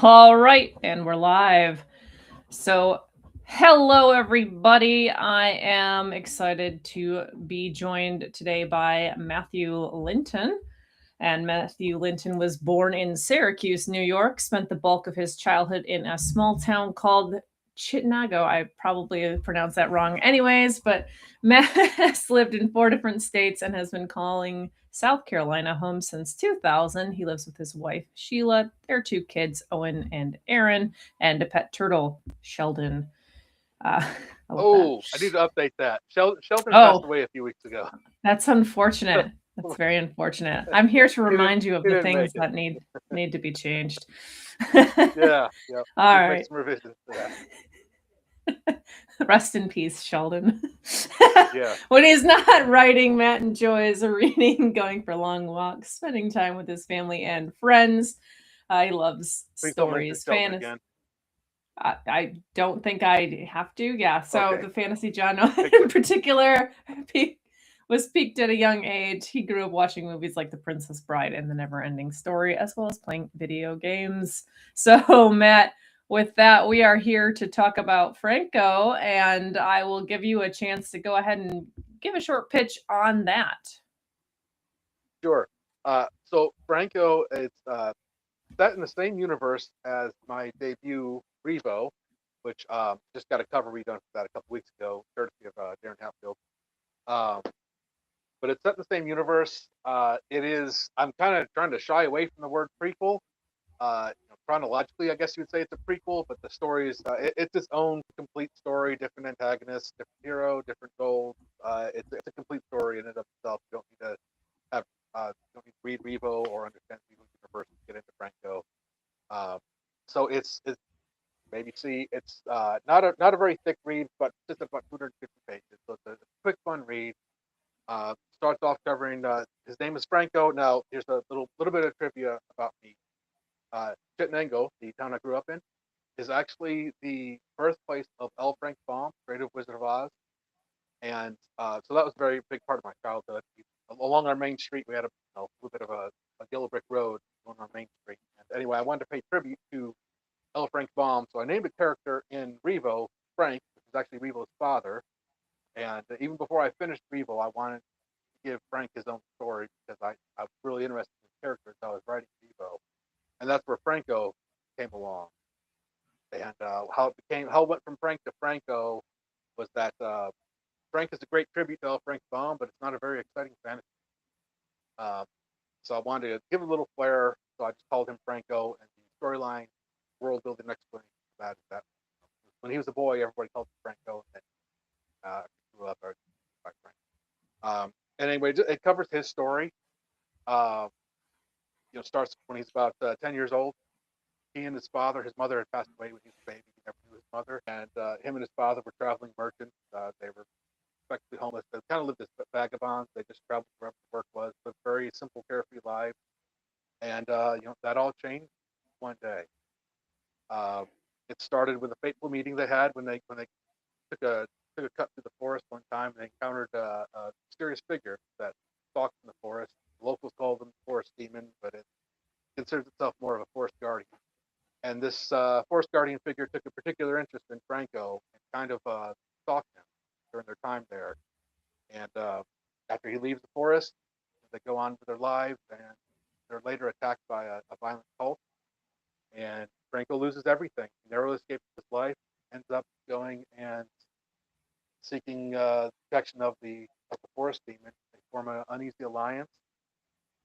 All right, and we're live. So, hello everybody. I am excited to be joined today by Matthew Linton. And Matthew Linton was born in Syracuse, New York, spent the bulk of his childhood in a small town called Chitnago. I probably pronounced that wrong anyways, but Matt has lived in 4 different states and has been calling South Carolina home since 2000. He lives with his wife, Sheila, their 2 kids, Owen and Aaron, and a pet turtle, Sheldon. Uh, I love that. Oh, I need to update that. Shelton passed Oh, away a few weeks ago. that's unfortunate. That's very unfortunate. I'm here to he didn't remind you of he the didn't make things it. that need to be changed. All Yeah, yeah. Need to make right. some revisions to that. Rest in peace, Sheldon. Yeah. When he's not writing, Matt enjoys reading, going for long walks, spending time with his family and friends. He loves Please don't mention stories, Shelton fantasy. again. I don't think I have to. Yeah. So Okay. the fantasy genre Okay, in good. particular was peaked at a young age. He grew up watching movies like The Princess Bride and The Never Ending Story, as well as playing video games. So, Matt, with that, we are here to talk about Franco, and I will give you a chance to go ahead and give a short pitch on that. Sure. So Franco, it's set in the same universe as my debut Revo, which just got a cover redone for that a couple weeks ago, courtesy of Darren Hatfield. Um, but it's set in the same universe. It is. I'm kind of trying to shy away from the word prequel. Chronologically, I guess you would say it's a prequel, but the story is it's its own complete story, different antagonists, different hero, different goals. It's a complete story in and of itself. You don't need to have you don't need to read Revo or understand Revo universe to get into Franco. Um, so it's maybe see it's not a very thick read, but just about 250 pages. So it's a quick, fun read. Starts off covering his name is Franco. Now here's a little bit of trivia about me. Chittenango, the town I grew up in, is actually the birthplace of L. Frank Baum, creator of Wizard of Oz. And so that was a very big part of my childhood. Along our main street, we had a little bit of a yellow brick road on our main street. And anyway, I wanted to pay tribute to L. Frank Baum, so I named a character in Revo Frank, which is actually Revo's father. And even before I finished Revo, I wanted to give Frank his own story because I was really interested in his character as I was writing Revo. And that's where Franco came along. And how it went from Frank to Franco was that Frank is a great tribute to L. Frank Baum, but it's not a very exciting fantasy. Um, so I wanted to give it a little flair, so I just called him Franco, and the storyline, world building explanation for that is that when he was a boy, everybody called him Franco, and then grew up by Frank. And anyway, it covers his story. Uh, starts when he's about 10 years old. He and his father, his mother had passed away when he was a baby. He never knew his mother, and him and his father were traveling merchants. They were effectively homeless. They kind of lived as vagabonds. They just traveled wherever the work was, but very simple, carefree lives. And that all changed one day. Uh, it started with a fateful meeting they had when they took a took a cut through the forest one time and they encountered a mysterious figure that stalked in the forest. The locals called them the forest demon, but it considers itself more of a forest guardian. And this forest guardian figure took a particular interest in Franco and kind of stalked him during their time there. And after he leaves the forest, they go on with their lives, and they're later attacked by a violent cult. And Franco loses everything. He narrowly escapes his life, ends up going and seeking protection of the forest demon. They form an uneasy alliance,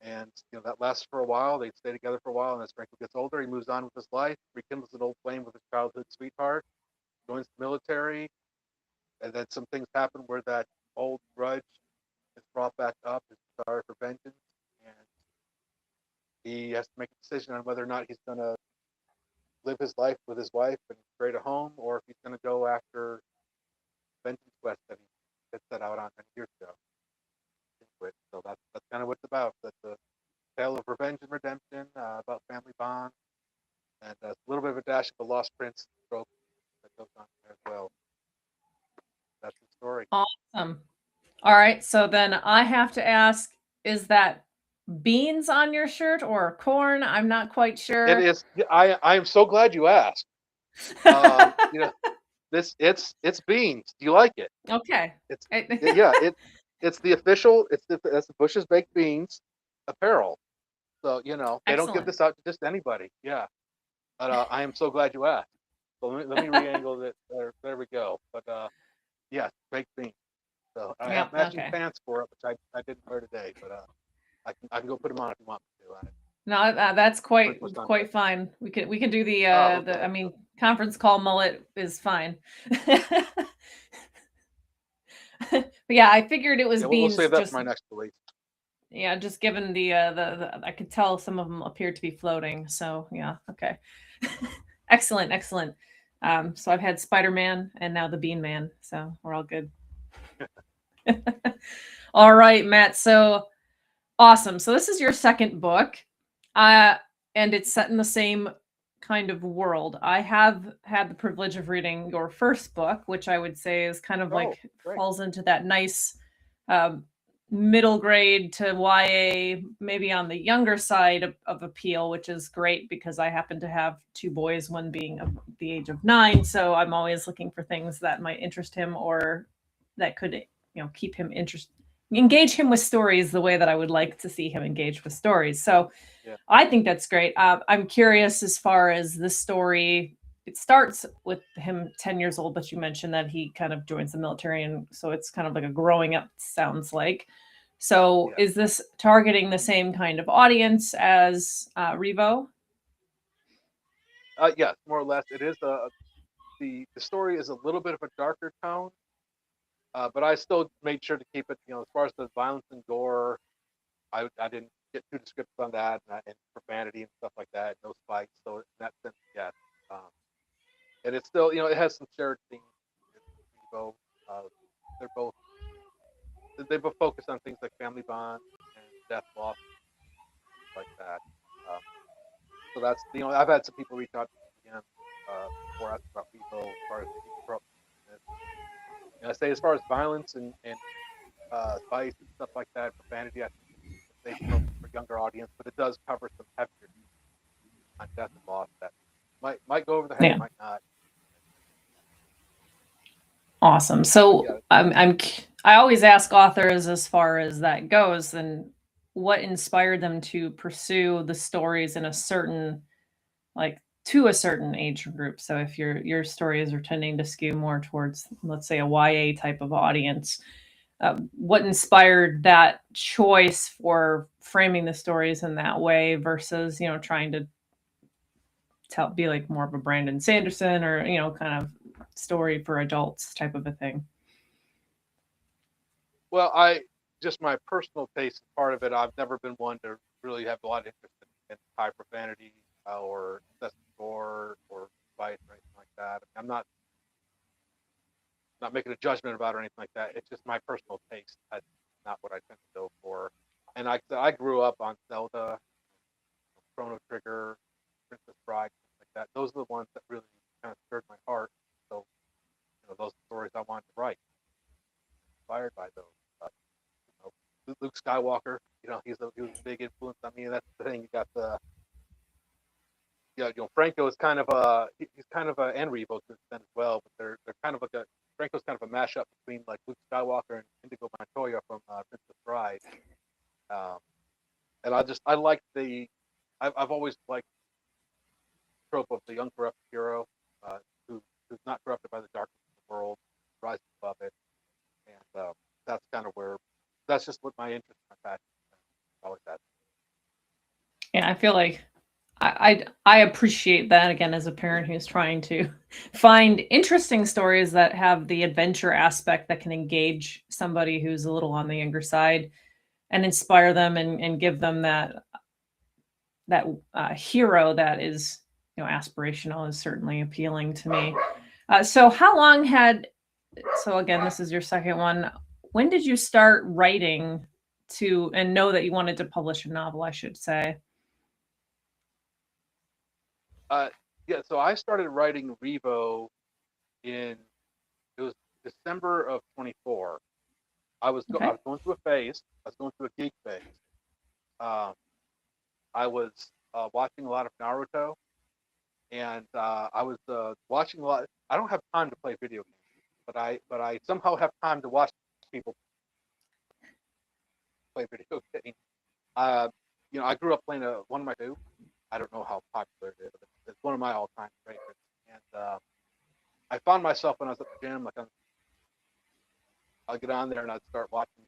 and that lasts for a while. They stay together for a while, and as Franco gets older, he moves on with his life, rekindles an old flame with his childhood sweetheart, joins the military, and then some things happen where that old grudge is brought back up, his desire for vengeance, and he has to make a decision on whether or not he's going to live his life with his wife and create a home, or if he's going to go after vengeance quest that he had set out on many years ago. So that's kind of what it's about. That's a tale of revenge and redemption, about family bonds, and a little bit of a dash of the Lost Prince trope that goes on there as well. That's the story. Awesome. All right. So then I have to ask, is that beans on your shirt or corn? I'm not quite It sure. is. I am so glad you asked. You know, it's beans. Do you like it? Okay. It's yeah. It's the official. That's the Bush's Baked Beans apparel. So they don't give Excellent. this out to just anybody. Yeah. But I am so glad you asked. So let me re-angle it. There we go. But yes, baked beans. So I Yep. have matching Okay. pants for it, which I didn't wear today. But I can go put them on if you want me to. No, that's 100% quite fine. We can do the Oh, the okay. I mean conference call mullet is fine. But yeah, I figured it was Yeah, we'll beans save that for just my next release. yeah, just given the I could tell some of them appeared to be floating. So yeah, okay. Excellent, excellent. So I've had Spider-Man and now the Bean Man, so we're all good. All right, Matt. So awesome. So this is your second book. Uh and it's set in the same kind of world. I have had the privilege of reading your first book, which I would say is kind of Oh, like great. falls into that nice um, middle grade to YA, maybe on the younger side of appeal, which is great because I happen to have two boys, one being of the age of 9. So I'm always looking for things that might interest him or that could, keep him interested, engage him with stories the way that I would like to see him engage with stories. So Yeah. I think that's great. I'm curious as far as this story. It starts with him 10 years old, but you mentioned that he kind of joins the military. And so it's kind of like a growing up, sounds like. So Yeah. is this targeting the same kind of audience as Revo? Yes, more or less. It is the story is a little bit of a darker tone, but I still made sure to keep it. As far as the violence and gore, I didn't get too descriptive on that, and profanity and stuff like that. No spikes. So in that sense, yes. Um, and it's still, it has some shared themes. Both, uh, they're both they both focus on things like family bonds and death, loss, like that. Um, so that's I've had some people reach out to me again before asking about Revo as far as I say as far as violence and spice and stuff like that, profanity. I think it's safe for a younger audience, but it does cover some heavier on death and loss that might go over the head, Yeah. might not. Awesome. But So yeah, I always ask authors as far as that goes, and what inspired them to pursue the stories in a certain like to a certain age group. So if your stories are tending to skew more towards, let's say, a YA type of audience, what inspired that choice for framing the stories in that way versus trying to be like more of a Brandon Sanderson or kind of story for adults type of a thing. well, I just my personal taste is part of it. I've never been one to really have a lot of interest in high profanity or excessive gore or vice or anything like that. I'm not making a judgment about it or anything like that. It's just my personal taste. That's not what I tend to go for. And I grew up on Zelda, Chrono Trigger, Princess Bride, things like that. Those are the ones that really kind of stirred my heart. So those are stories I wanted to write, inspired by those. Luke Skywalker, he was a big influence on me. And that's the thing. You got the Franko is kind of he's kind of a and Revo to extent as well, but they're kind of like Franco's kind of a mashup between like Luke Skywalker and Indigo Montoya from Princess Bride. Um, and I like I've always liked the trope of the young corrupt hero uh, who's not corrupted by the darkness of the world, rises above it, and that's kind of where that's just what my interest, my passion, always has. Yeah, I feel like I appreciate that again as a parent who's trying to find interesting stories that have the adventure aspect that can engage somebody who's a little on the younger side and inspire them and give them that hero that is aspirational is certainly appealing to me. So how long had so again this is your second one. When did you start writing to and know that you wanted to publish a novel, I should say? Uh, yeah, so I started writing Revo in it was December of 24. I Okay. was going through a phase. I was going through a geek phase. uh, I was watching a lot of Naruto, and I was watching a lot. I don't have time to play video games, but I somehow have time to watch people play video games. Uh, I grew up playing one of my two. I don't know how popular it is, but it's one of my all-time favorites. And I found myself when I was at the gym, like I'll get on there and I'd start watching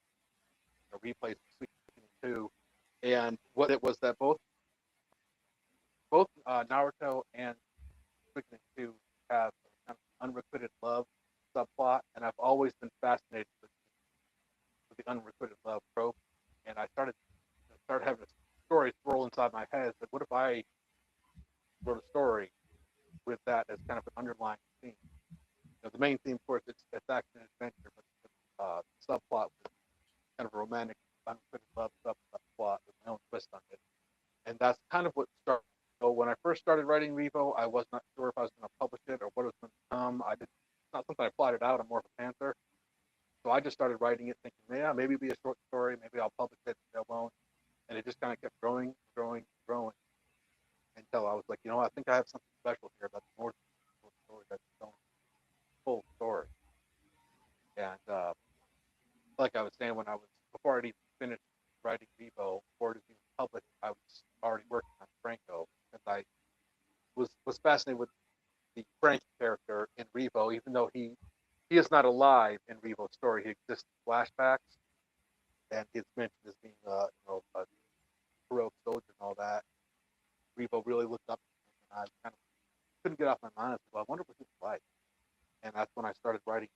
replays of Suikoden 2. And what it was that both Naruto and Suikoden 2 have kind of unrequited love subplot, and I've always been fascinated with the unrequited love trope. And I started having a story swirl inside my head. But what if I wrote a story with that as kind of an underlying theme? The main theme, of course, it's action and adventure, but subplot with kind of a romantic, unrequited love subplot with my own twist on it. And that's kind of what started. So when I first started writing Revo, I was not sure if I was going to publish it or what it was going to become. It's not something I plotted out. I'm more of a pantser. So I just started writing it, thinking, yeah, maybe it'll be a short story. Maybe I'll publish it, maybe I won't. And it just kind of kept growing, growing, growing until I was like, I think I have something special here about the more story that's going full story. And like I was saying, before I'd even finished writing Revo, before it was even published, I was already working on Franko because I was fascinated with the Frank character in Revo, even though he is not alive in Revo's story. He exists in flashbacks, and he's mentioned as being a heroic soldier and all that. Revo really looked up to him, and I kind of couldn't get off my mind. I wonder what he was like, and that's when I started writing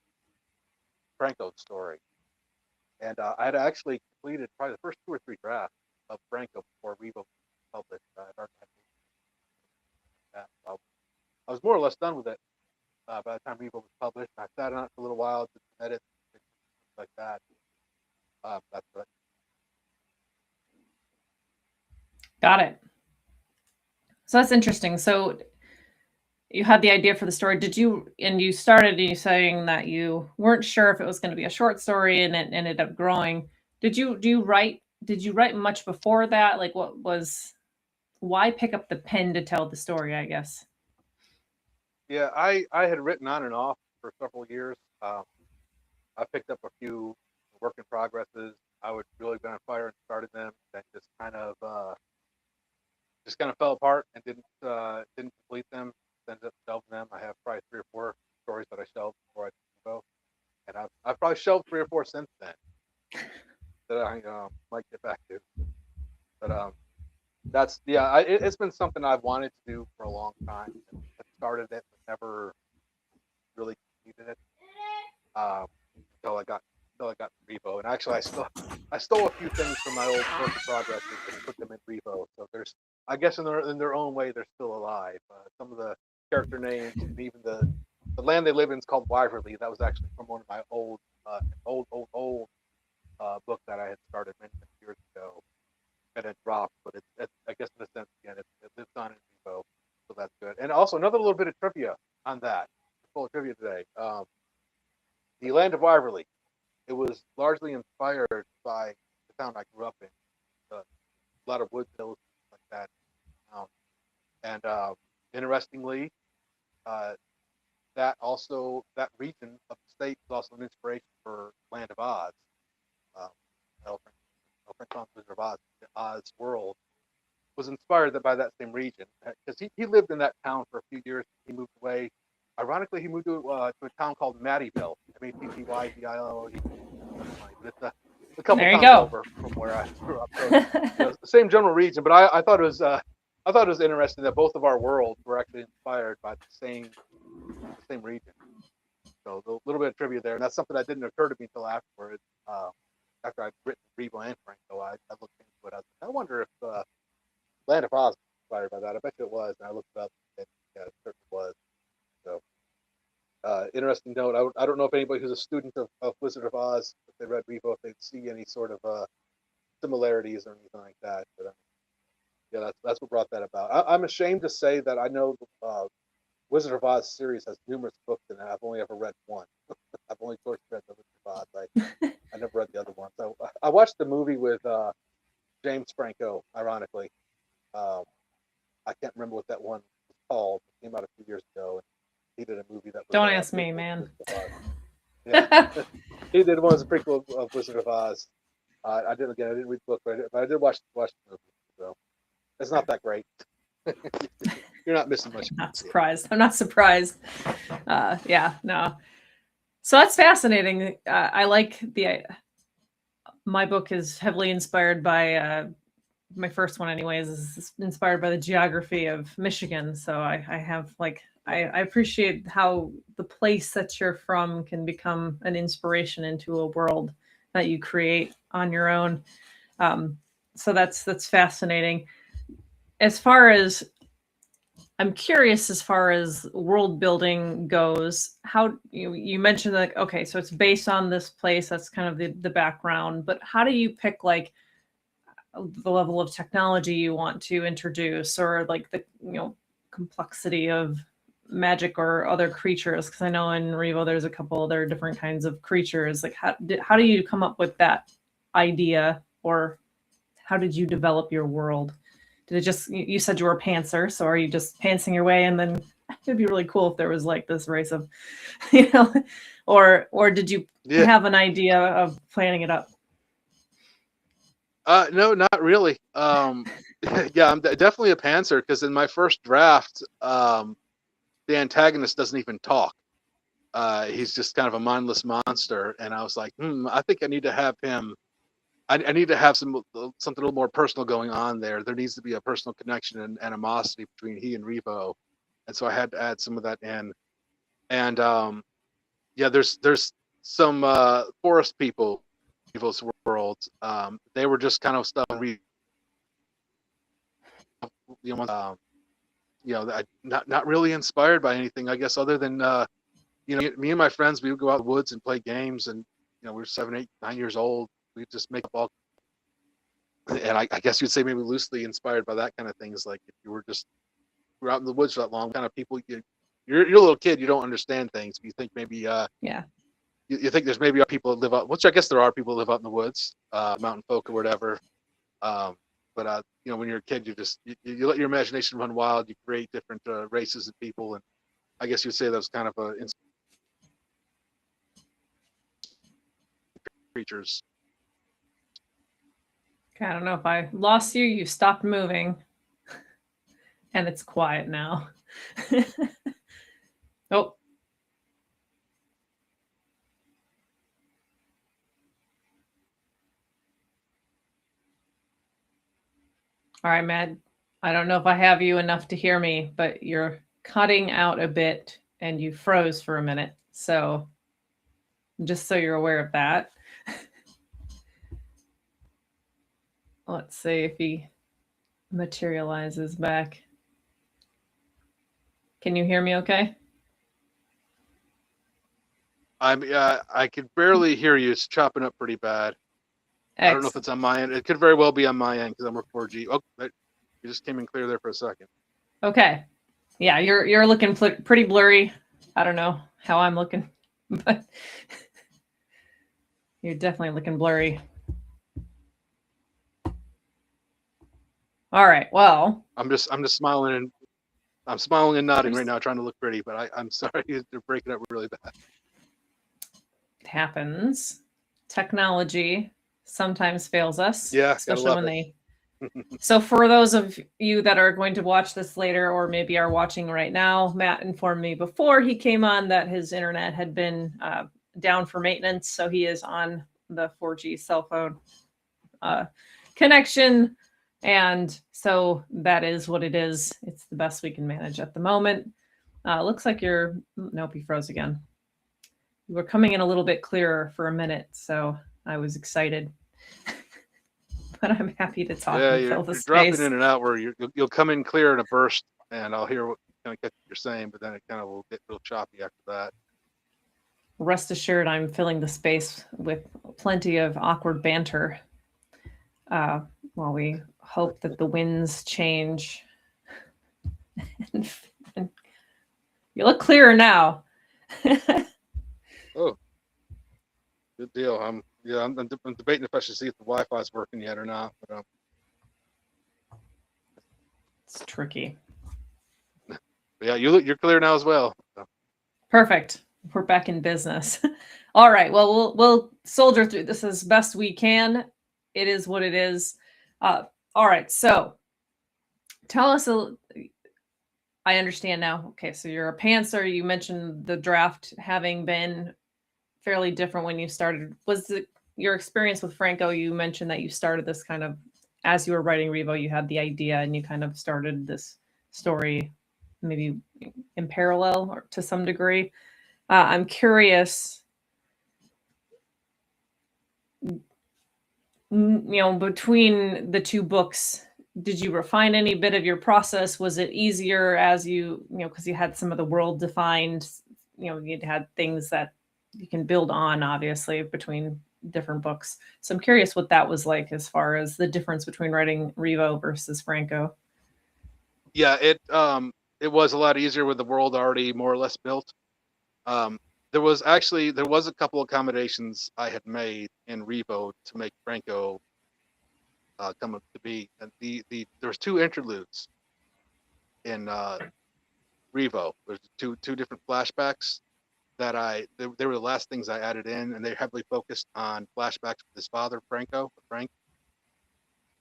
Franko's story. And I had actually completed probably the first two or three drafts of Franko before Revo was published. I'd already had that. So I was more or less done with it by the time Revo was published. I sat on it for a little while, did some edits, things like that. That's what. Got it. So that's interesting. So you had the idea for the story. You started you saying that you weren't sure if it was going to be a short story and it ended up growing. Did you write much before that? Like why pick up the pen to tell the story, I guess? Yeah, I had written on and off for several years. I picked up a few work in progresses. I would really been on fire and started them, and just kind of fell apart and didn't complete them. Ended up shelving them. I have probably 3 or 4 stories that I shelved before I did go, and I've probably shelved 3 or 4 since then that I might get back to. But that's it's been something I've wanted to do for a long time. I started it, but never really completed it um, until I got Revo. And actually, I stole a few things from my old work in progresses and put them in Revo. So I guess in their own way, they're still alive. Some of the character names and even the land they live in is called Wyverly. That was actually from one of my old book that I had started many years ago and it dropped. But I guess in a sense again it lives on in Revo, so that's good. And also another little bit of trivia on that. Full of trivia today. The land of Wyverly. It was largely inspired by the town I grew up in. A lot of woods, hills, like that. Um, and interestingly, uh, that region of the state was also an inspiration for Land of Oz. Um, Frank Wizard of Oz, the Oz world was inspired by that same region because he lived in that town for a few years. He moved away. Ironically, he moved to a town called Mattyville, Mattyville. But it's a couple There you towns go. over from where I grew up. So the same general region, but I thought it was interesting that both of our worlds were actually inspired by the same region. So a little bit of trivia there, and that's something that didn't occur to me until afterwards. After I'd written Revo and Franko, I looked into it. I wonder if Land of Oz was inspired by that. I bet you it was, and I looked it up, and yeah, it certainly was. So interesting note. I don't know if anybody who's a student of Wizard of Oz, if they read Revo, if they'd see any sort of similarities or anything like that. But yeah, that's what brought that about. I'm ashamed to say that I know the Wizard of Oz series has numerous books in it. I've only ever read one. I've only read the Wizard of Oz. I never read the other one. So I watched the movie with James Franko, ironically. Um, I can't remember what that one was called. It came out a few years ago, and he did a movie that was Don't a ask me, man. Yeah, he did one as a prequel of Wizard of Oz. I didn't read the book, but I did watch the movie. So it's not that great. You're not missing much. I'm not surprised. I'm not surprised. Yeah, no. So that's fascinating. I like my book is heavily inspired by my first one, anyways, is inspired by the geography of Michigan. So I have like I appreciate how the place that you're from can become an inspiration into a world that you create on your own. So that's fascinating. As far as I'm curious, as far as world building goes, how you mentioned like, okay, so it's based on this place. That's kind of the background, but how do you pick like the level of technology you want to introduce, or like the complexity of magic or other creatures? Because I know in Revo there's a couple other different kinds of creatures. Like how do you come up with that idea, or how did you develop your world? Did it just, you said you were a pantser, so are you just pantsing your way, and then it'd be really cool if there was like this race of, or did you have an idea of planning it up? No, not really. Yeah, I'm definitely a pantser, because in my first draft, the antagonist doesn't even talk. He's just kind of a mindless monster, and I was like, I think I need to have him. I need to have something a little more personal going on there. There needs to be a personal connection and animosity between he and Revo, and so I had to add some of that in. And yeah, there's some forest people, Revo's worlds. They were just kind of stuff. Not really inspired by anything, I guess, other than me and my friends, we would go out in the woods and play games, and we were 7, 8, 9 years old. We'd just make up all, and I guess you'd say maybe loosely inspired by that kind of things. Like if you were out in the woods for that long, kind of people, you're a little kid, you don't understand things. But you think maybe yeah, you think there's maybe people that live out, which I guess there are people that live out in the woods, mountain folk or whatever. But when you're a kid, you let your imagination run wild. You create different races and people, and I guess you'd say that was kind of creatures. Okay, I don't know if I lost you. You stopped moving, and it's quiet now. Oh. All right, Matt. I don't know if I have you enough to hear me, but you're cutting out a bit and you froze for a minute. So just so you're aware of that. Let's see if he materializes back. Can you hear me okay? I could barely hear you. It's chopping up pretty bad. I don't know if it's on my end. It could very well be on my end because I'm a 4G. Oh, you just came in clear there for a second. Okay. Yeah, you're looking pretty blurry. I don't know how I'm looking, but you're definitely looking blurry. All right. Well, I'm just smiling and nodding right now, trying to look pretty. But I'm sorry, they're breaking up really bad. It happens. Technology sometimes fails us. Yeah, especially when they. So for those of you that are going to watch this later, or maybe are watching right now, Matt informed me before he came on that his internet had been down for maintenance. So he is on the 4G cell phone connection. And so that is what it is. It's the best we can manage at the moment. Looks like nope, he froze again. You were coming in a little bit clearer for a minute, so I was excited. But I'm happy to talk and fill the space. You're dropping in and out where you'll come in clear in a burst, and I'll hear what you're saying, but then it kind of will get real choppy after that. Rest assured, I'm filling the space with plenty of awkward banter while we hope that the winds change. and you look clearer now. Oh, good deal. I'm debating if I should see if the Wi-Fi is working yet or not. But It's tricky. Yeah, you're clear now as well. So. Perfect. We're back in business. All right. Well, we'll soldier through this as best we can. It is what it is. All right. So tell us I understand now. Okay, so you're a pantser. You mentioned the draft having been fairly different when you started. Was your experience with Franko? You mentioned that you started this kind of as you were writing Revo. You had the idea and you kind of started this story, maybe in parallel or to some degree. I'm curious, between the two books, did you refine any bit of your process? Was it easier as because you had some of the world defined, you'd had things that you can build on, obviously, between different books. So I'm curious what that was like as far as the difference between writing Revo versus Franko. Yeah, it was a lot easier with the world already more or less built. There was a couple accommodations I had made in Revo to make Franko come up to be, and there was 2 interludes in Revo. There's two different flashbacks that they were the last things I added in, and they heavily focused on flashbacks with his father, Frank.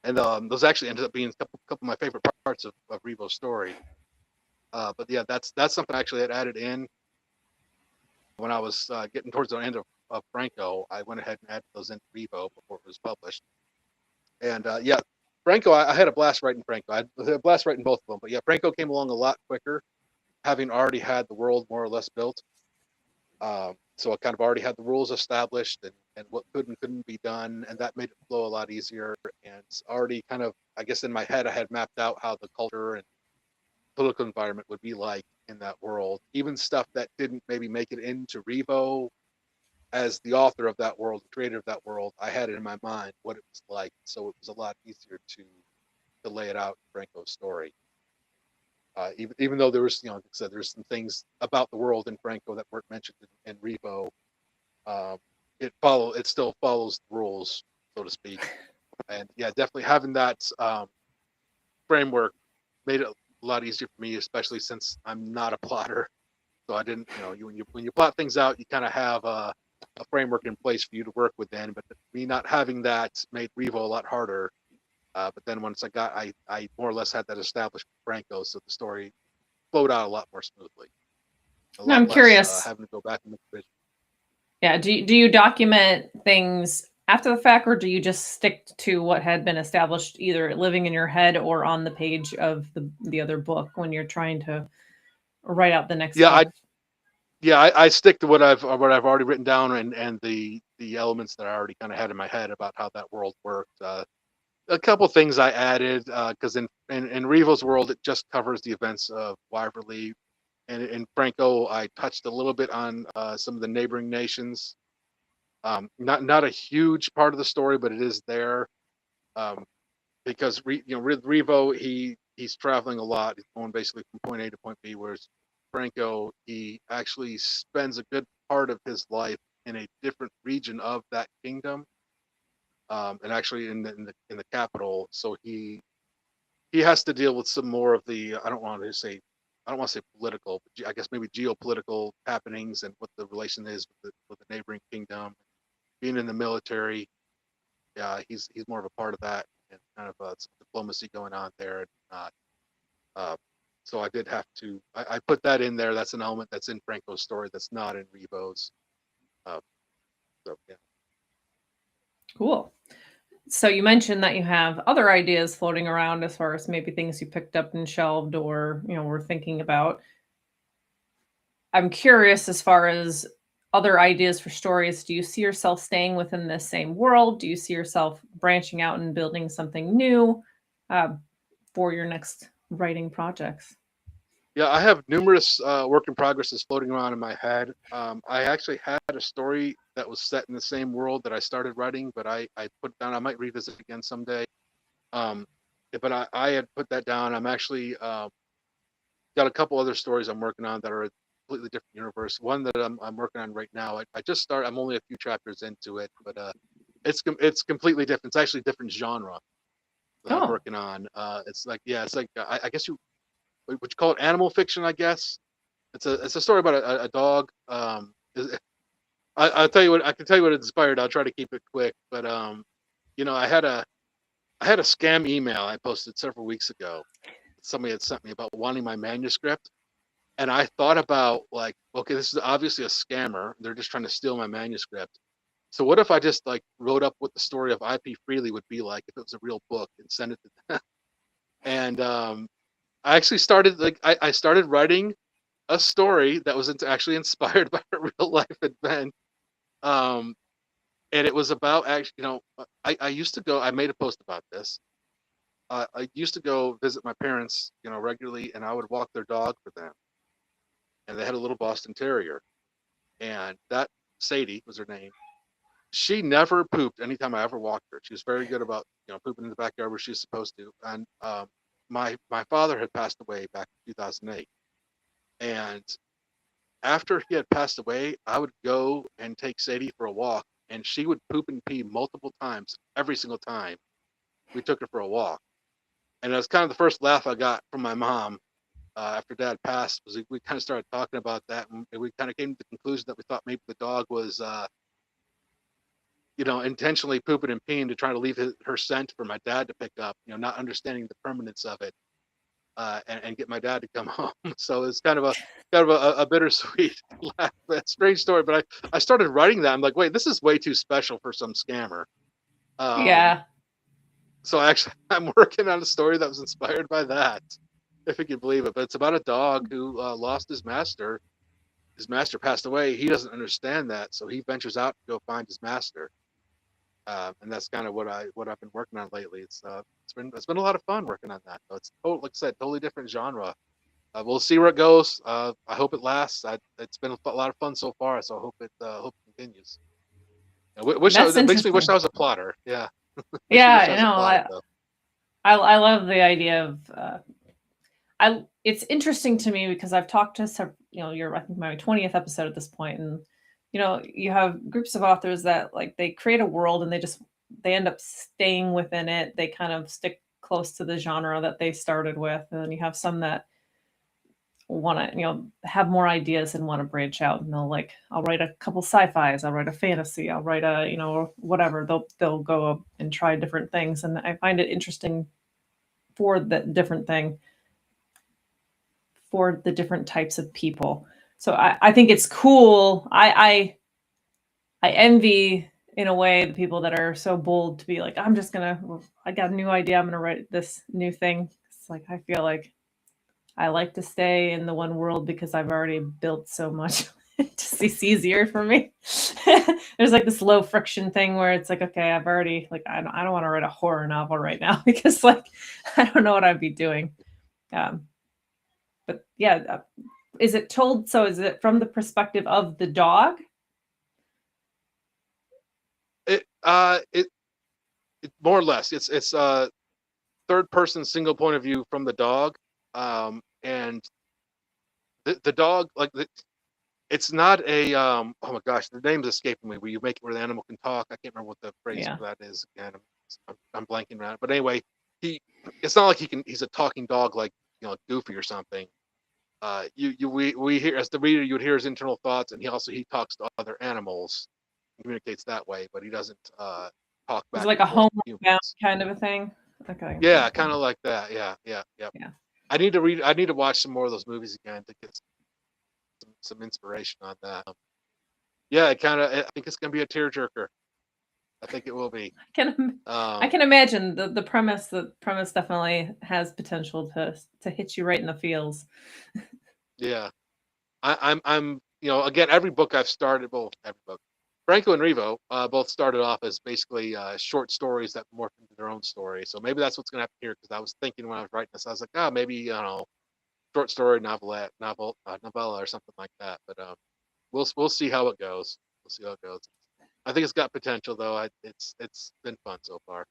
And those actually ended up being a couple of my favorite parts of Revo's story. But yeah, that's something I actually had added in when I was getting towards the end of Franko. I went ahead and added those into Revo before it was published. And yeah, Franko, I had a blast writing Franko. I had a blast writing both of them. But yeah, Franko came along a lot quicker, having already had the world more or less built. So I kind of already had the rules established and what could and couldn't be done, and that made it flow a lot easier. And already kind of, I guess in my head, I had mapped out how the culture and political environment would be like in that world. Even stuff that didn't maybe make it into Revo, as the author of that world, the creator of that world, I had it in my mind what it was like. So it was a lot easier to lay it out in Franko's story. Even though there was, like I said, there's some things about the world in Franko that weren't mentioned in Revo. It still follows the rules, so to speak. And yeah, definitely having that framework made it a lot easier for me, especially since I'm not a plotter. So I didn't, when you plot things out, you kind of have a framework in place for you to work within. But me not having that made Revo a lot harder. But then once I more or less had that established with Franko, so the story flowed out a lot more smoothly. Now I'm curious. Having to go back and make revisions. Yeah. Do you document things after the fact, or do you just stick to what had been established, either living in your head or on the page of the other book when you're trying to write out the next book? I stick to what I've already written down and the elements that I already kind of had in my head about how that world worked. A couple things I added because in Revo's world it just covers the events of Wyverly, and in Franko I touched a little bit on some of the neighboring nations. Not a huge part of the story, but it is there because Revo he's traveling a lot. He's going basically from point A to point B, whereas Franko he actually spends a good part of his life in a different region of that kingdom. And actually in the capital, so he has to deal with some more of the I don't want to say political, but I guess maybe geopolitical happenings and what the relation is with the neighboring kingdom. Being in the military, he's more of a part of that and kind of some diplomacy going on there. And not, so I did have to I put that in there. That's an element that's in Franko's story that's not in Revo's. So yeah. Cool. So you mentioned that you have other ideas floating around as far as maybe things you picked up and shelved or, were thinking about. I'm curious as far as other ideas for stories. Do you see yourself staying within this same world? Do you see yourself branching out and building something new for your next writing projects? Yeah, I have numerous work in progresses floating around in my head. I actually had a story that was set in the same world that I started writing, but I put it down. I might revisit it again someday. But I had put that down. I'm actually got a couple other stories I'm working on that are a completely different universe. One that I'm working on right now. I just started. I'm only a few chapters into it, but it's completely different. It's actually a different genre. that I'm working on. It's like I guess would you call it animal fiction? I guess it's a story about a dog. I'll tell you what I can tell you what it inspired. I'll try to keep it quick, but I had a scam email I posted several weeks ago. Somebody had sent me about wanting my manuscript, and I thought about like, okay, this is obviously a scammer. They're just trying to steal my manuscript. So what if I just like wrote up what the story of IP Freely would be like if it was a real book and sent it to them? And I actually started I started writing a story that was actually inspired by a real life event. Um, and it was about actually, I used to go. I made a post about this. I used to go visit my parents, regularly, and I would walk their dog for them. And they had a little Boston Terrier, and that Sadie was her name. She never pooped anytime I ever walked her. She was very good about pooping in the backyard where she's supposed to. And my father had passed away back in 2008, and after he had passed away, I would go and take Sadie for a walk, and she would poop and pee multiple times every single time we took her for a walk. And it was kind of the first laugh I got from my mom after Dad passed. Was we kind of started talking about that, and we kind of came to the conclusion that we thought maybe the dog was, intentionally pooping and peeing to try to leave her scent for my dad to pick up. Not understanding the permanence of it, and get my dad to come home. So it's kind of a bittersweet, strange story. But I started writing that. I'm like, wait, this is way too special for some scammer. Yeah. So actually, I'm working on a story that was inspired by that, if you can believe it. But it's about a dog who lost his master. His master passed away. He doesn't understand that, so he ventures out to go find his master. And that's kind of what I've been working on lately. It's been a lot of fun working on that. So it's like I said, totally different genre. We'll see where it goes. I hope it lasts. It's been a lot of fun so far, so I hope it continues. It makes me wish I was a plotter. Yeah. Yeah, I love the idea of it's interesting to me because I've talked to some, you're I think my 20th episode at this point, and you have groups of authors that like they create a world and they end up staying within it. They kind of stick close to the genre that they started with, and then you have some that want to have more ideas and want to branch out, and they'll like, I'll write a couple sci-fis, I'll write a fantasy, I'll write a whatever. They'll go and try different things, and I find it interesting for the different thing for the different types of people. So I think it's cool. I envy in a way the people that are so bold to be like, I got a new idea, I'm gonna write this new thing. It's like I feel like I like to stay in the one world because I've already built so much. It's easier for me. There's like this low friction thing where it's like, okay, I've already like I don't want to write a horror novel right now because like I don't know what I'd be doing. But yeah, is it told? So is it from the perspective of the dog? It more or less. It's third person single point of view from the dog, and the dog it's not a oh my gosh, the name's escaping me. Where you make it where the animal can talk. I can't remember what the phrase for that is again. I'm blanking around. But anyway, it's not like he's a talking dog like Goofy or something. We hear, as the reader, you would hear his internal thoughts, and he talks to other animals, communicates that way, but he doesn't talk back. It's like a homeward bound kind of a thing. Okay. Yeah, kind of like that. Yeah. I need to watch some more of those movies again to get some inspiration on that. Yeah, I think it's gonna be a tearjerker. I think it will be. I can imagine the premise. The premise definitely has potential to hit you right in the feels. Yeah, I'm again, every book I've started, well, every book, Franko and Revo both started off as basically short stories that morphed into their own story. So maybe that's what's gonna happen here, because I was thinking when I was writing this, I was like, maybe short story novella or something like that. But we'll see how it goes. We'll see how it goes. I think it's got potential, though. It's been fun so far.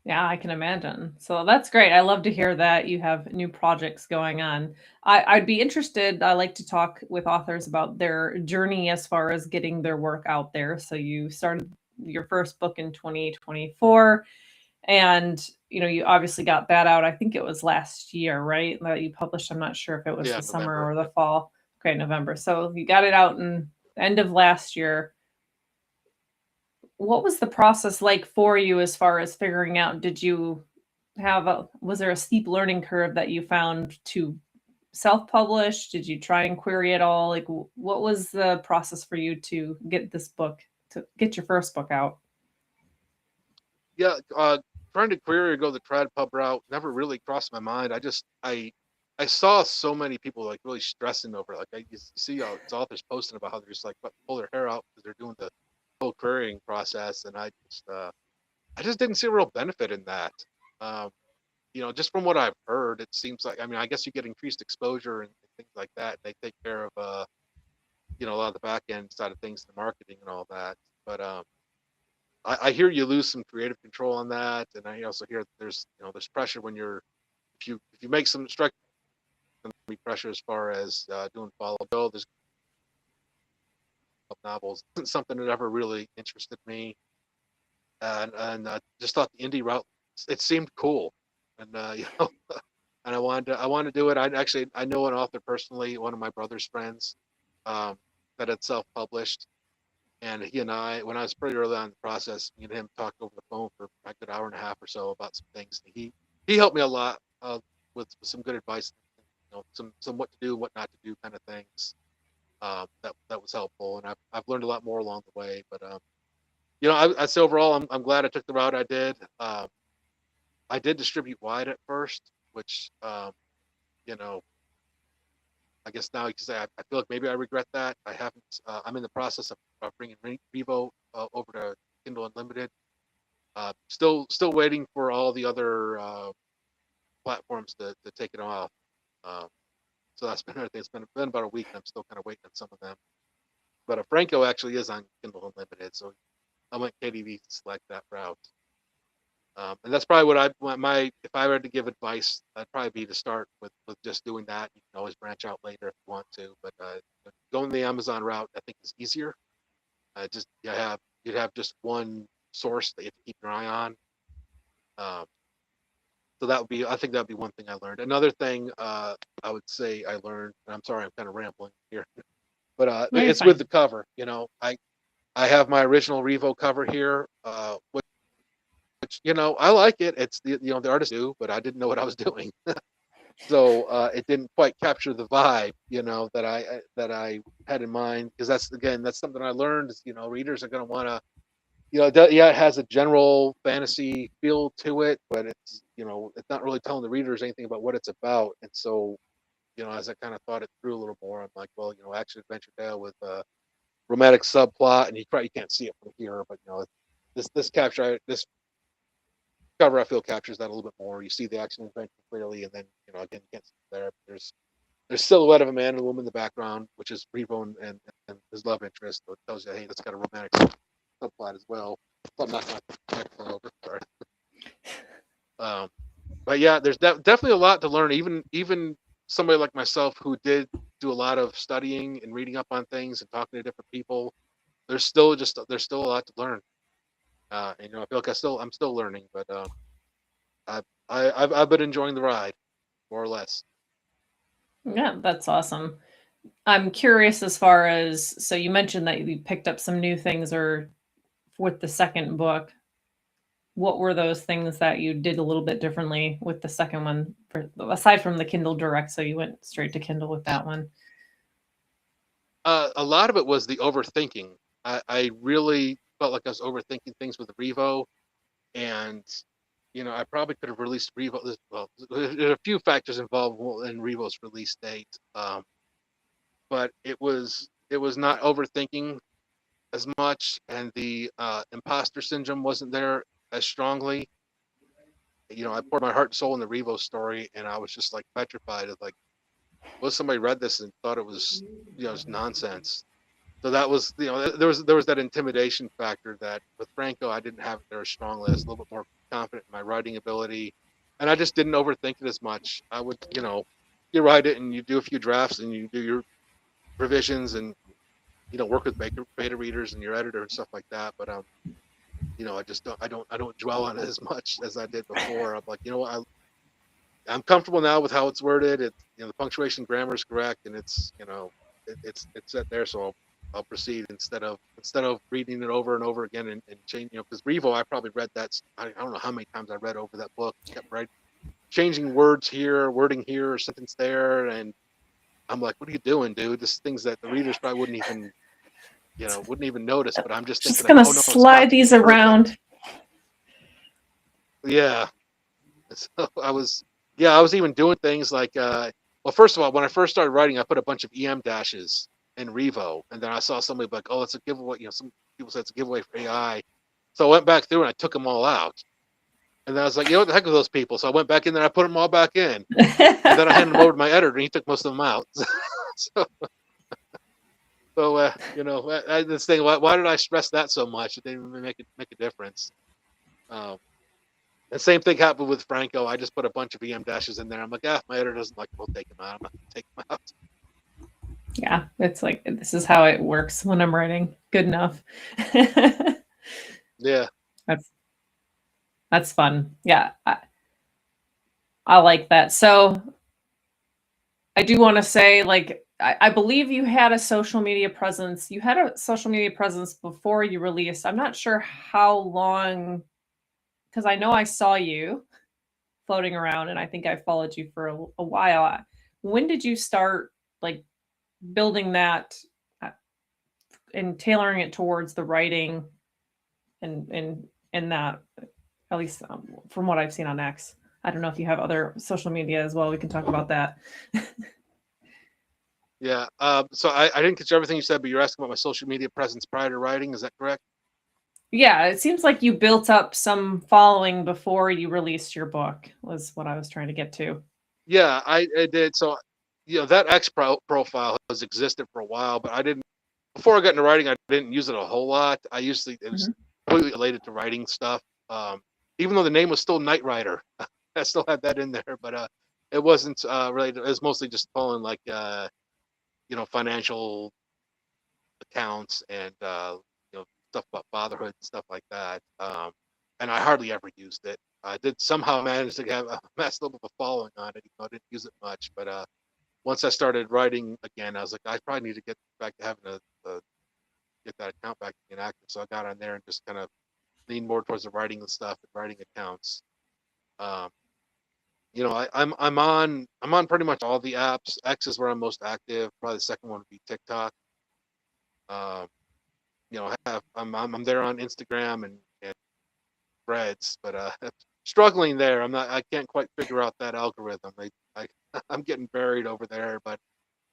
Yeah, I can imagine. So that's great. I love to hear that you have new projects going on. I'd be interested. I like to talk with authors about their journey as far as getting their work out there. So you started your first book in 2024. And you obviously got that out. I think it was last year, right? That you published. I'm not sure if it was Yeah, the summer November. or the Yep. fall. Okay, November. So you got it out in the end of last year. What was the process like for you as far as figuring out? Did you was there a steep learning curve that you found to self-publish? Did you try and query it all? Like, what was the process for you to get this book, to get your first book out? Yeah, trying to query or go the trad pub route never really crossed my mind. I saw so many people like really stressing over it. Like you see all these authors posting about how they're just like pull their hair out because they're doing the whole querying process, and I just didn't see a real benefit in that. Um, just from what I've heard, it seems like, I mean, I guess you get increased exposure and things like that. They take care of a lot of the back end side of things, the marketing and all that. But I hear you lose some creative control on that, and I also hear that there's pressure when if you make some strike pressure as far as doing follow go. There's novels isn't something that ever really interested me, and I just thought the indie route, it seemed cool, and and I wanted to do it. I know an author personally, one of my brother's friends, um, that had self published, and he and I, when I was pretty early on in the process, me and him talked over the phone for a good hour and a half or so about some things. He helped me a lot with some good advice, some what to do, what not to do, kind of things. That was helpful, and I've learned a lot more along the way. But I say overall, I'm glad I took the route I did. I did distribute wide at first, which you know I guess now you can say I feel like maybe I regret that. I haven't. I'm in the process of bringing Revo over to Kindle Unlimited. Still waiting for all the other platforms to take it off. Um, so that's been another thing. It's been about a week, and I'm still kind of waiting on some of them. But Franko actually is on Kindle Unlimited, so I went KDV to select that route. And that's probably if I were to give advice, that'd probably be to start with just doing that. You can always branch out later if you want to, but going the Amazon route, I think, is easier. Just you'd have just one source that you have to keep your eye on. Um, so I think that would be one thing I learned. Another thing I would say I learned, and I'm sorry, I'm kind of rambling here, but No, you're it's with fine. the cover. I have my original Revo cover here, which I like it. It's the artist do, but I didn't know what I was doing, so it didn't quite capture the vibe that I had in mind, because that's something I learned is readers are going to want to it has a general fantasy feel to it, but it's not really telling the readers anything about what it's about. And so as I kind of thought it through a little more, I'm like, well, action adventure tale with a romantic subplot, and you can't see it from here, but this cover I feel captures that a little bit more. You see the action adventure clearly, and then again, you can't see it there, but there's silhouette of a man and a woman in the background, which is Revo and his love interest. So it tells you, hey, that's got a romantic subplot as well. So I'm not going to over. Sorry. Um, but yeah, there's definitely a lot to learn. Even somebody like myself who did do a lot of studying and reading up on things and talking to different people, there's still a lot to learn. And I feel like I'm still learning, but I've been enjoying the ride, more or less. Yeah, that's awesome. I'm curious as far as, so you mentioned that you picked up some new things or with the second book. What were those things that you did a little bit differently with the second one, aside from the Kindle Direct? So you went straight to Kindle with that one. A lot of it was the overthinking. I really felt like I was overthinking things with the Revo, and I probably could have released Revo. Well, there's a few factors involved in Revo's release date, but it was not overthinking as much, and the imposter syndrome wasn't there as strongly. I poured my heart and soul in the Revo story, and I was just like petrified of like, what if somebody read this and thought it was just nonsense? So that was there was that intimidation factor that with Franko I didn't have it there as strongly. I was a little bit more confident in my writing ability, and I just didn't overthink it as much. I would you write it and you do a few drafts and you do your revisions and work with beta readers and your editor and stuff like that. But I don't dwell on it as much as I did before. I'm like, I'm comfortable now with how it's worded. It's, the punctuation, grammar is correct, and it's set there. So I'll proceed instead of reading it over and over again and change. Because Revo, I probably read that. I don't know how many times I read over that book. Kept changing words here, wording here, or sentence there, and I'm like, what are you doing, dude? This is things that the readers probably wouldn't even notice. But I'm just thinking, gonna like, oh no, it's got slide to be these around. perfect. Yeah. So I was even doing things like, well, first of all, when I first started writing, I put a bunch of EM dashes in Revo, and then I saw somebody like, oh, it's a giveaway. Some people said it's a giveaway for AI. So I went back through and I took them all out. And then I was like, what the heck are those people? So I went back in there, I put them all back in. And then I handed them over to my editor, and he took most of them out. This thing, why did I stress that so much? It didn't even make a difference. The same thing happened with Franko. I just put a bunch of EM dashes in there. I'm like, my editor doesn't like, we'll take them out. I'm not going to take them out. Yeah, it's like, this is how it works when I'm writing. Good enough. Yeah. That's fun. Yeah. I like that. So I do want to say, like, I believe you had a social media presence. You had a social media presence before you released. I'm not sure how long, because I know I saw you floating around, and I think I followed you for a while. When did you start, like, building that and tailoring it towards the writing and that, at least from what I've seen on X? I don't know if you have other social media as well. We can talk about that. Yeah. So I didn't catch everything you said, but you're asking about my social media presence prior to writing. Is that correct? Yeah, it seems like you built up some following before you released your book, was what I was trying to get to. Yeah, I did. So, that X profile has existed for a while, but I didn't, before I got into writing, I didn't use it a whole lot. It was completely related to writing stuff. Even though the name was still Night Rider, I still had that in there, but it wasn't related. It was mostly just following, like, financial accounts and stuff about fatherhood and stuff like that. And I hardly ever used it. I did somehow manage to have a mass level of following on it. I didn't use it much, but once I started writing again, I was like, I probably need to get back to having get that account back to being active. So I got on there and just kind of leaned more towards the writing and stuff and writing accounts. I'm on pretty much all the apps. X is where I'm most active. Probably the second one would be TikTok. Um, I'm there on Instagram and Threads, but struggling there. I can't quite figure out that algorithm. I'm getting buried over there, but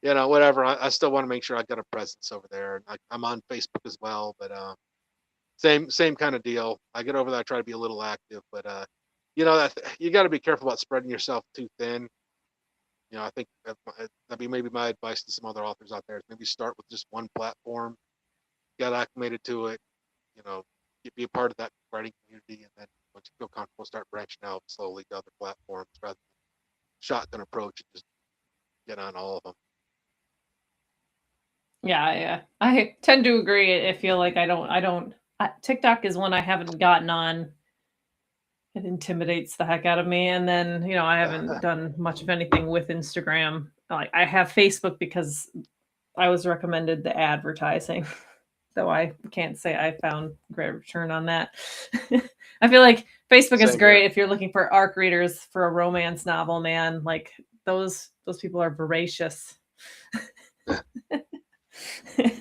whatever. I still want to make sure I got a presence over there. I'm on Facebook as well, but same kind of deal. I get over there, I try to be a little active, but you got to be careful about spreading yourself too thin. I think that'd be maybe my advice to some other authors out there. Is maybe start with just one platform, get acclimated to it, be a part of that writing community, and then once you feel comfortable, start branching out slowly to other platforms rather than shotgun approach and just get on all of them. Yeah. I tend to agree. I feel like TikTok is one I haven't gotten on. It intimidates the heck out of me. And then, I haven't done much of anything with Instagram. Like, I have Facebook because I was recommended the advertising, though I can't say I found great return on that. I feel like Facebook is great if you're looking for ARC readers for a romance novel, man. Like, those people are voracious.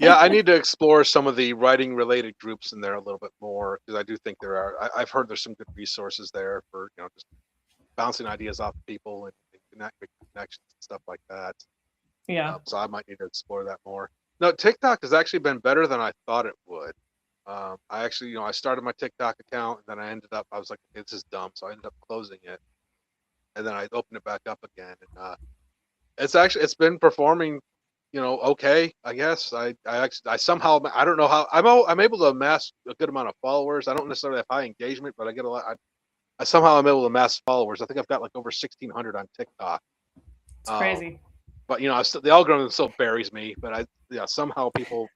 Yeah, I need to explore some of the writing related groups in there a little bit more, because I do think there are. I've heard there's some good resources there for just bouncing ideas off people and making connections and stuff like that. Yeah. So I might need to explore that more. No, TikTok has actually been better than I thought it would. I actually, I started my TikTok account, and then I was like, this is dumb, so I ended up closing it, and then I opened it back up again, and it's been performing, okay, I guess. I somehow, I don't know how, I'm able to amass a good amount of followers. I don't necessarily have high engagement, but I get a lot. I somehow am able to amass followers. I think I've got like over 1,600 on TikTok. It's crazy. But the algorithm still buries me. But somehow people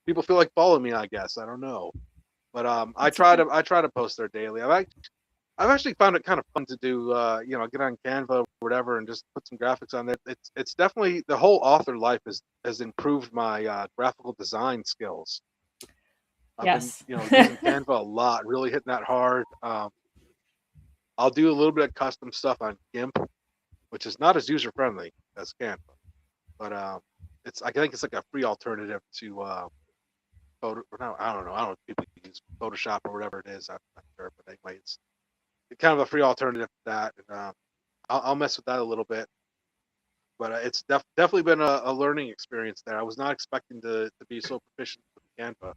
feel like following me, I guess. I don't know. But I That's try okay. to post there daily. I've actually found it kind of fun to do. Get on Canva or whatever and just put some graphics on there. It's definitely the whole author life has improved my graphical design skills. I've been Yes. using Canva a lot, really hitting that hard. I'll do a little bit of custom stuff on GIMP, which is not as user friendly as Canva, but I think it's like a free alternative to photo. No, I don't know. I don't know if people use Photoshop or whatever it is. I'm not sure, but anyway, it's kind of a free alternative to that, and I'll mess with that a little bit. But it's definitely been a learning experience there. I was not expecting to be so proficient with Canva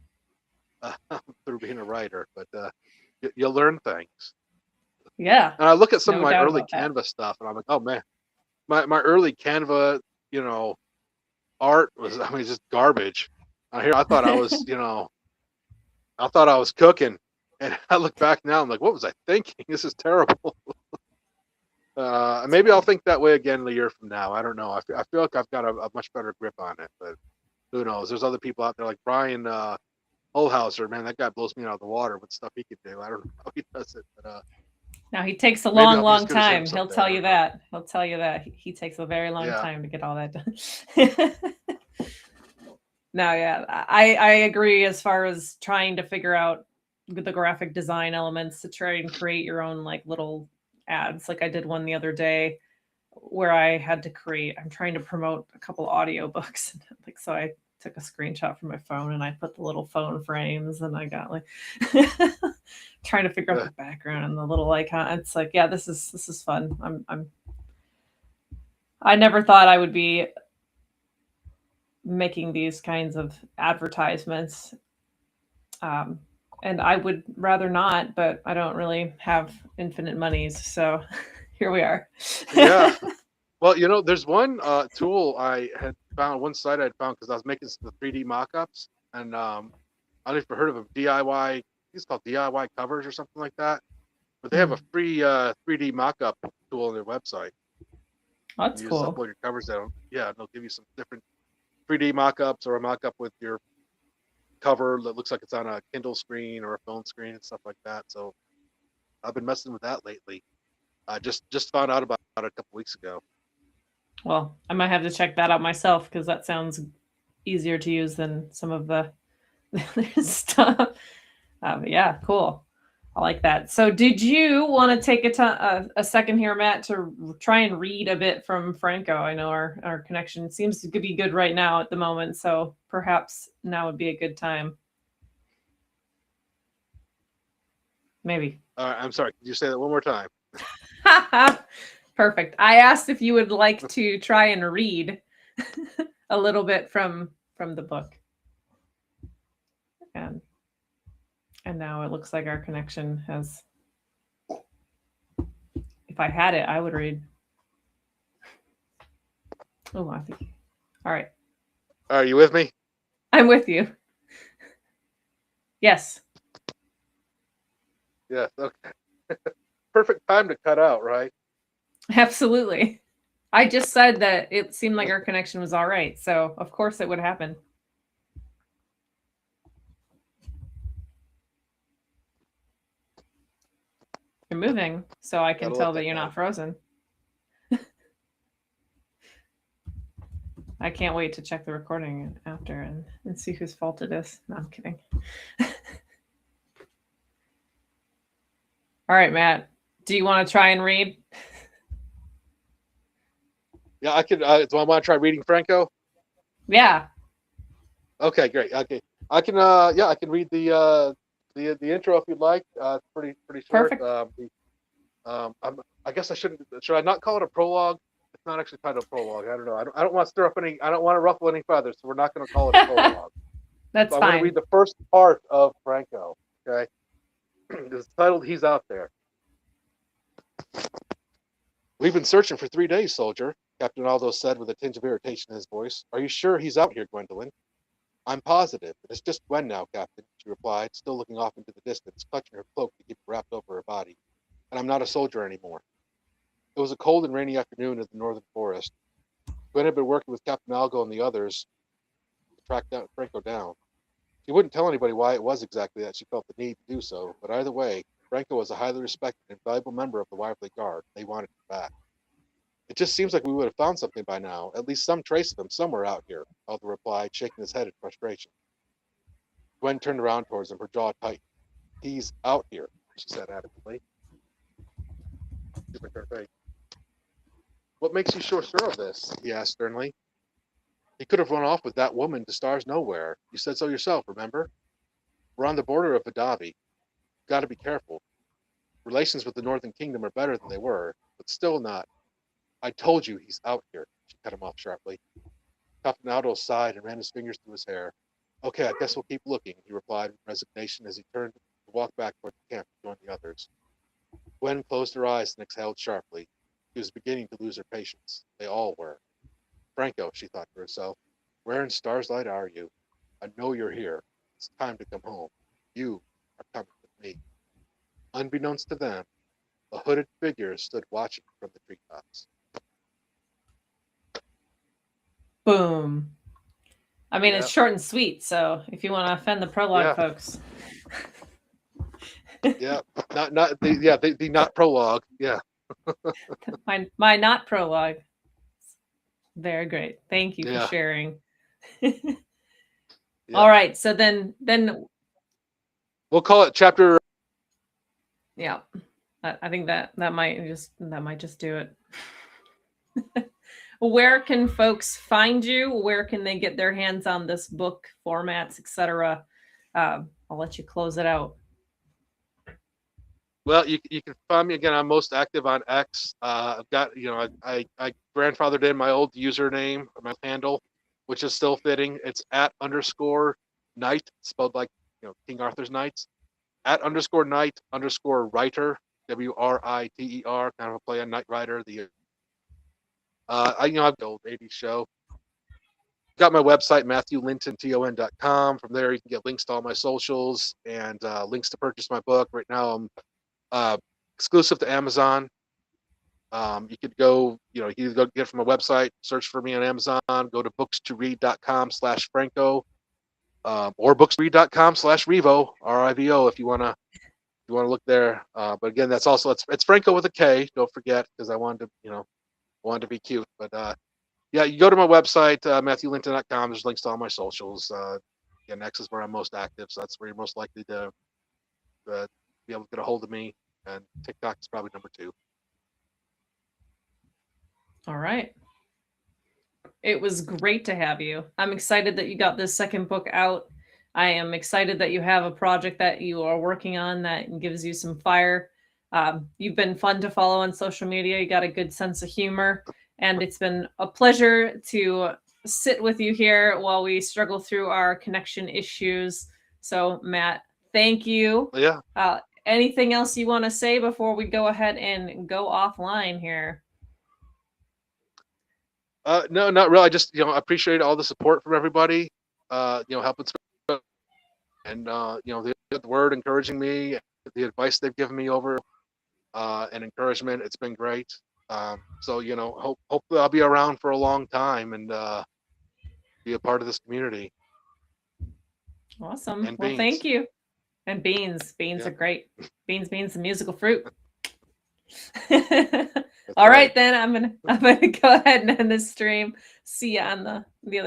through being a writer, but you learn things. Yeah, And I look at some of no my doubt early about that. Canva stuff, and I'm like, oh man, my early Canva, art was, I mean, just garbage. Here, I thought I was, I thought I was cooking, and I look back now, I'm like, what was I thinking? This is terrible. It's Maybe I'll fine. think that way again a year from now. I don't know. I feel like I've got a much better grip on it, but who knows? There's other people out there like Brian Holhauser. Man, that guy blows me out of the water with stuff he can do. I don't know how he does it, but Now he takes a maybe long, I'll be as long good as him time. He'll someday. I tell you don't know. that. He'll tell you that. He takes a very long Yeah, time to get all that done. No, yeah, I agree as far as trying to figure out the graphic design elements to try and create your own like little ads. Like I did one the other day where I had to create. I'm trying to promote a couple audiobooks, like so I took a screenshot from my phone and I put the little phone frames and I got like trying to figure out yeah, the background and the little icon. It's like, yeah, this is fun. I never thought I would be making these kinds of advertisements. Um, and I would rather not, but I don't really have infinite monies, so here we are. yeah. Well, there's one tool I had found, one site I had found because I was making some 3D mock-ups, and I don't know if you've heard of them, DIY. I think it's called DIY covers or something like that. But they have a Mm, free 3D mock-up tool on their website. that's And you just cool. upload your covers down. Yeah, and they'll give you some different 3D mock-ups or a mock-up with your cover that looks like it's on a Kindle screen or a phone screen and stuff like that. So I've been messing with that lately. I just found out about it a couple weeks ago. Well, I might have to check that out myself because that sounds easier to use than some of the stuff. Yeah, cool. I like that. So, did you want to take a second here, Matt, to try and read a bit from Franco? I know our connection seems to be good right now at the moment, so perhaps now would be a good time. Maybe. I'm sorry. Could you say that one more time? Perfect. I asked if you would like to try and read a little bit from the book, and and now it looks like our connection has. If I had it, I would read. Oh, I think. All right, Are you with me? I'm with you. Yes, Yes. Okay. Perfect time to cut out, right? absolutely. I just said that it seemed like our connection was all right, so of course it would happen. You're moving, so I can Gotta tell let that that you're guy. not frozen. I can't wait to check the recording after and see whose fault it is. No, I'm kidding. All right, Matt. Do you want to try and read? Yeah, I could. Do I want to try reading Franco? Yeah, Okay, great. Okay, I can. Yeah, I can read the intro if you'd like. It's pretty short. perfect. I guess I shouldn't. Should I not call it a prologue? It's not actually titled a prologue. I don't know. I don't want to stir up any. I don't want to ruffle any feathers. So we're not going to call it a prologue. That's So I'm going to fine. read the first part of Franco. Okay, it's titled "He's Out There." We've been searching for 3 days, soldier. Captain Aldo said with a tinge of irritation in his voice. Are you sure he's out here, Gwendolyn? I'm positive. It's just Gwen now, Captain, she replied, still looking off into the distance, clutching her cloak to keep it wrapped over her body. And I'm not a soldier anymore. It was a cold and rainy afternoon in the northern forest. Gwen had been working with Captain Algo and the others to track down Franco down. She wouldn't tell anybody why it was exactly that she felt the need to do so, but either way, Franko was a highly respected and valuable member of the Waverly Guard. They wanted him back. It just seems like we would have found something by now, at least some trace of him somewhere out here, Alder replied, shaking his head in frustration. Gwen turned around towards him, her jaw tight. He's out here, she said adamantly. What makes you so sure of this? He asked sternly. He could have run off with that woman to stars nowhere. You said so yourself, remember? We're on the border of Vidavi. Got to be careful. Relations with the Northern Kingdom are better than they were, but still not. I told you he's out here, she cut him off sharply. Caponaudo sighed and ran his fingers through his hair. Okay, I guess we'll keep looking, he replied with resignation as he turned to walk back toward the camp to join the others. Gwen closed her eyes and exhaled sharply. She was beginning to lose her patience. They all were. Franko, she thought to herself, where in Starslight are you? I know you're here. It's time to come home. You are coming with me. Unbeknownst to them, a hooded figure stood watching from the treetops. Boom. I mean, it's short and sweet, so if you want to offend the prologue folks. Yeah, the not prologue. Yeah. my not prologue. Very great. Thank you for sharing. All right, so then we'll call it chapter. Yeah, I think that might just do it. Where can folks find you? Where can they get their hands on this book, formats, etc.? I'll let you close it out. Well, you can find me again. I'm most active on X. I've got, I grandfathered in my old username, my handle, which is still fitting. It's @_Knight, spelled like King Arthur's Knights. @_Knight_writer, WRITER, kind of a play on Knight Rider. I've the old 80s show. Got my website, MatthewLinton.com. From there, you can get links to all my socials and links to purchase my book. Right now, I'm exclusive to Amazon. You could go, you can go get it from my website, search for me on Amazon, go to bookstoread.com/Franko, or bookstoread.com/Rivo, RIVO, if you want to look there. But again, that's also, it's Franko with a K, don't forget, because I wanted to be cute. But yeah, you go to my website, MatthewLinton.com. There's links to all my socials. Again, X is where I'm most active, so that's where you're most likely to be able to get a hold of me. And TikTok is probably number 2. All right. It was great to have you. I'm excited that you got this second book out. I am excited that you have a project that you are working on that gives you some fire. You've been fun to follow on social media. You got a good sense of humor. And it's been a pleasure to sit with you here while we struggle through our connection issues. So, Matt, thank you. Yeah. Anything else you want to say before we go ahead and go offline here? No, not really. I just, appreciate all the support from everybody, helping spread, and, the word encouraging me, the advice they've given me over, and encouragement. It's been great. So, hopefully I'll be around for a long time and be a part of this community. Awesome. Well, thank you. And beans are great. Beans, the musical fruit. All right, then I'm gonna go ahead and end this stream. See you on the other